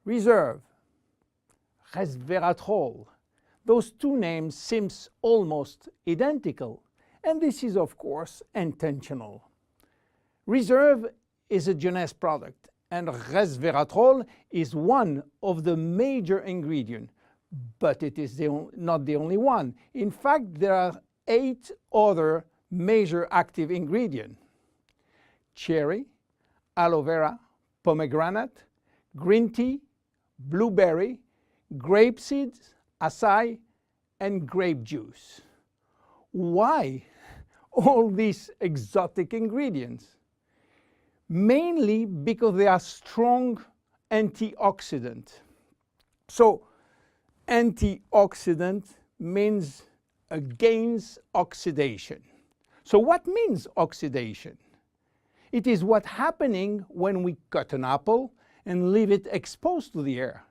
Reserve, resveratrol. Those two names seem almost identical, and this is of course intentional. Reserve is a Jeunesse product, and resveratrol is one of the major ingredients, but it is not the only one. In fact, there are 8 other major active ingredients: cherry, aloe vera, pomegranate, green tea, blueberry, grape seeds, acai, and grape juice. Why all these exotic ingredients? Mainly because they are strong antioxidants. So antioxidant means against oxidation. So what means oxidation? It is what's happening when we cut an apple and leave it exposed to the air.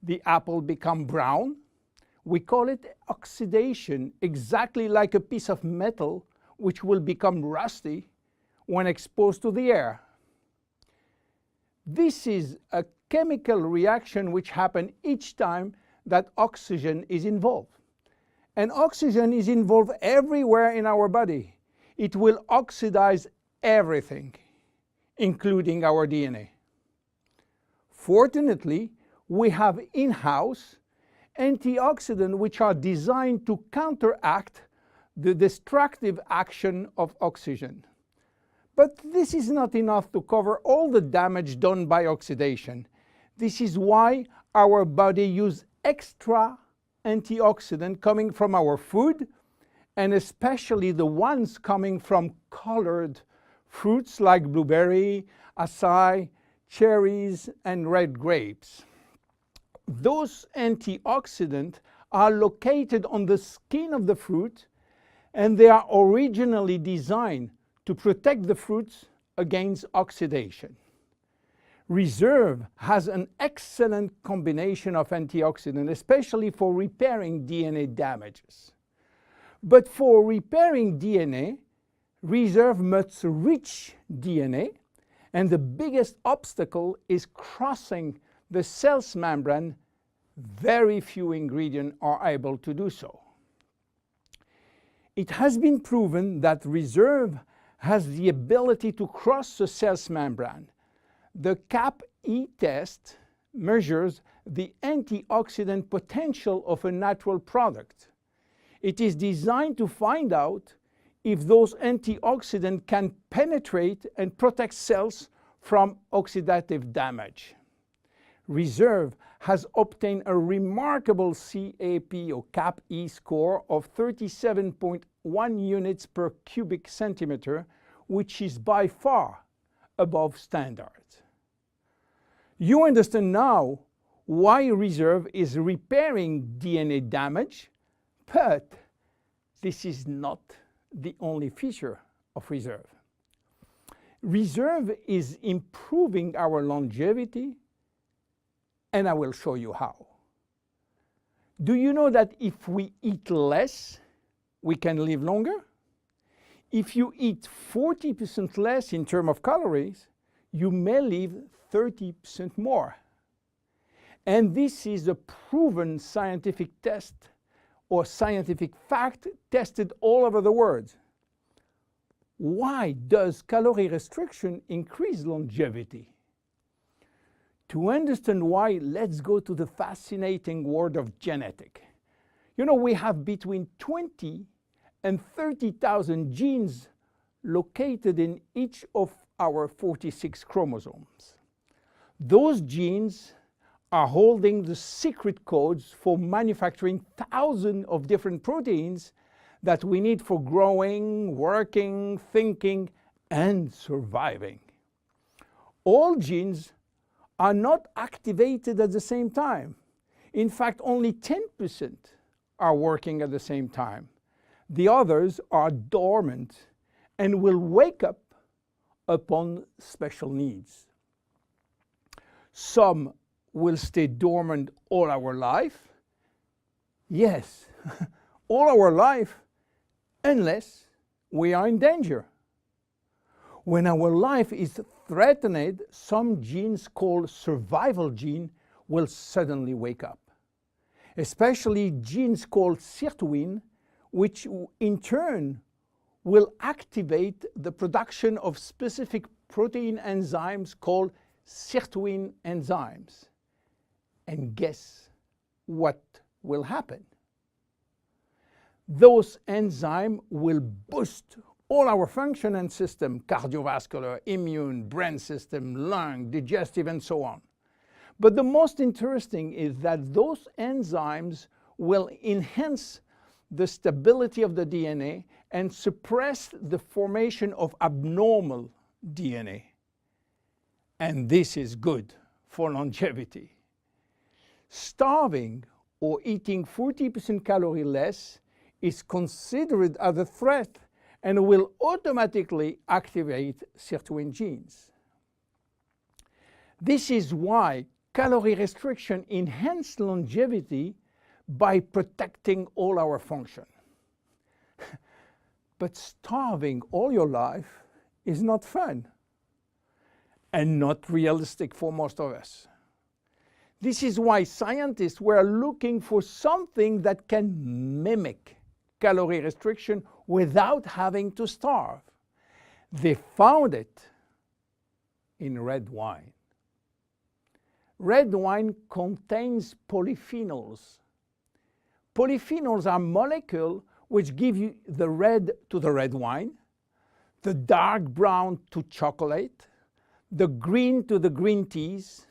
The apple becomes brown. We call it oxidation, exactly like a piece of metal which will become rusty when exposed to the air. This is a chemical reaction which happens each time that oxygen is involved. And oxygen is involved everywhere in our body. It will oxidize everything, including our DNA. Fortunately, we have in-house antioxidants which are designed to counteract the destructive action of oxygen. But this is not enough to cover all the damage done by oxidation. This is why our body uses extra antioxidants coming from our food, and especially the ones coming from colored fruits like blueberry, acai, cherries, and red grapes. Those antioxidants are located on the skin of the fruit, and they are originally designed to protect the fruits against oxidation. Reserve has an excellent combination of antioxidants, especially for repairing DNA damages. But for repairing DNA, Reserve must reach DNA, and the biggest obstacle is crossing the cell's membrane. Very few ingredients are able to do so. It has been proven that Reserve has the ability to cross the cell's membrane. The CAP-E test measures the antioxidant potential of a natural product. It is designed to find out if those antioxidants can penetrate and protect cells from oxidative damage. Reserve has obtained a remarkable CAP or CAP-E score of 37.1 units per cubic centimeter, which is by far above standard. You understand now why Reserve is repairing DNA damage, but this is not the only feature of Reserve. Reserve is improving our longevity, and I will show you how. Do you know that if we eat less, we can live longer? If you eat 40% less in terms of calories, you may live 30% more. And this is a proven scientific test or scientific fact tested all over the world. Why does calorie restriction increase longevity? To understand why, let's go to the fascinating world of genetics. You know, we have between 20 and 30,000 genes located in each of our 46 chromosomes. Those genes are holding the secret codes for manufacturing thousands of different proteins that we need for growing, working, thinking, and surviving. All genes are not activated at the same time. In fact, only 10% are working at the same time. The others are dormant and will wake up upon special needs. Some will stay dormant all our life. Yes, all our life, unless we are in danger. When our life is threatened, some genes called survival gene will suddenly wake up, especially genes called sirtuin, which in turn will activate the production of specific protein enzymes called sirtuin enzymes. And guess what will happen? Those enzymes will boost all our function and system, cardiovascular, immune, brain system, lung, digestive, and so on. But the most interesting is that those enzymes will enhance the stability of the DNA and suppress the formation of abnormal DNA. And this is good for longevity. Starving or eating 40% calorie less is considered as a threat and will automatically activate sirtuin genes. This is why calorie restriction enhances longevity by protecting all our function. But starving all your life is not fun and not realistic for most of us. This is why scientists were looking for something that can mimic calorie restriction without having to starve. They found it in red wine. Red wine contains polyphenols. Polyphenols are molecules which give you the red to the red wine, the dark brown to chocolate, the green to the green teas.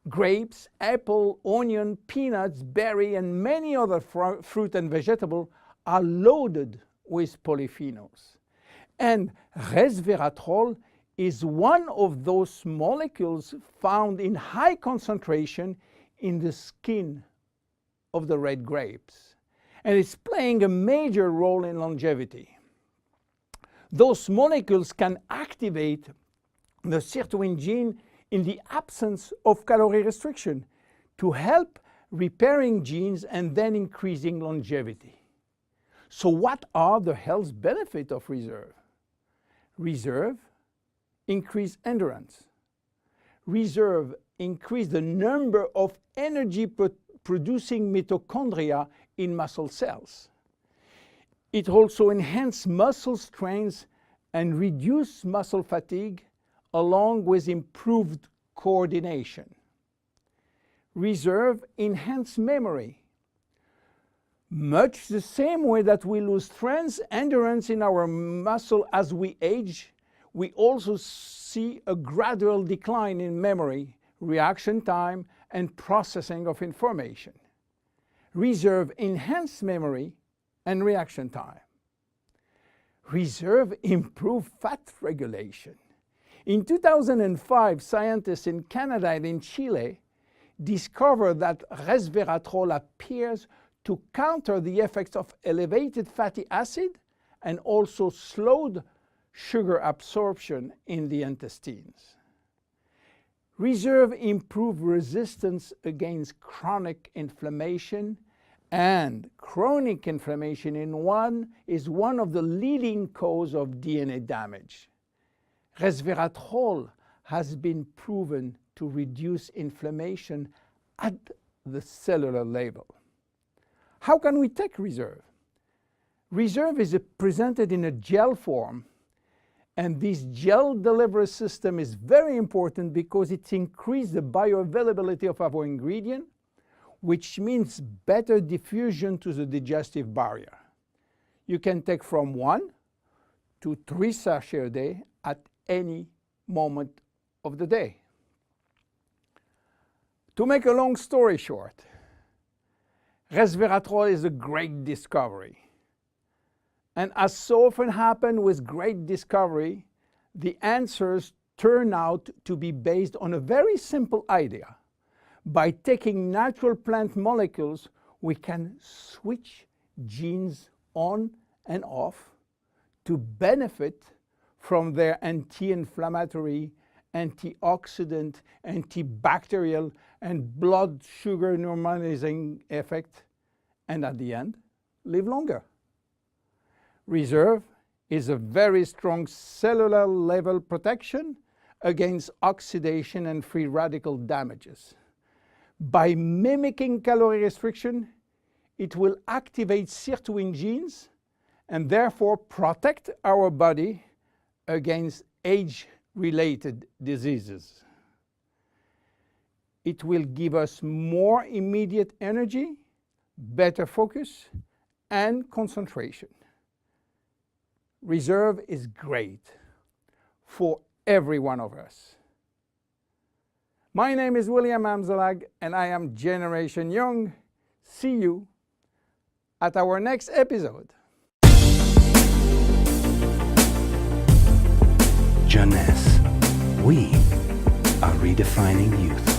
Grapes, apple, onion, peanuts, berry, and many other fruit and vegetable are loaded with polyphenols. And resveratrol is one of those molecules found in high concentration in the skin of the red grapes. And it's playing a major role in longevity. Those molecules can activate the sirtuin gene in the absence of calorie restriction to help repairing genes and then increasing longevity. So what are the health benefits of reserve? Reserve increase endurance. Reserve increase the number of energy producing mitochondria in muscle cells. It also enhances muscle strength and reduce muscle fatigue along with improved coordination. Reserve enhance memory. Much the same way that we lose strength, endurance in our muscle as we age, we also see a gradual decline in memory, reaction time, and processing of information. Reserve enhance memory and reaction time. Reserve improve fat regulation. In 2005, scientists in Canada and in Chile discovered that resveratrol appears to counter the effects of elevated fatty acid and also slowed sugar absorption in the intestines. Reserve improves resistance against chronic inflammation, and chronic inflammation is one of the leading causes of DNA damage. Resveratrol has been proven to reduce inflammation at the cellular level. How can we take Reserve? Reserve is presented in a gel form, and this gel delivery system is very important because it increases the bioavailability of our ingredient, which means better diffusion to the digestive barrier. You can take from 1 to 3 sachets a day at any moment of the day. To make a long story short, resveratrol is a great discovery. And as so often happens with great discovery, the answers turn out to be based on a very simple idea. By taking natural plant molecules, we can switch genes on and off to benefit from their anti-inflammatory, antioxidant, antibacterial, and blood sugar normalizing effect, and at the end, live longer. Reserve is a very strong cellular level protection against oxidation and free radical damages. By mimicking calorie restriction, it will activate sirtuin genes and therefore protect our body against age-related diseases. It will give us more immediate energy, better focus, and concentration. Reserve is great for every one of us. My name is William Amzalag, and I am Generation Young. See you at our next episode. Jeunesse, we are redefining youth.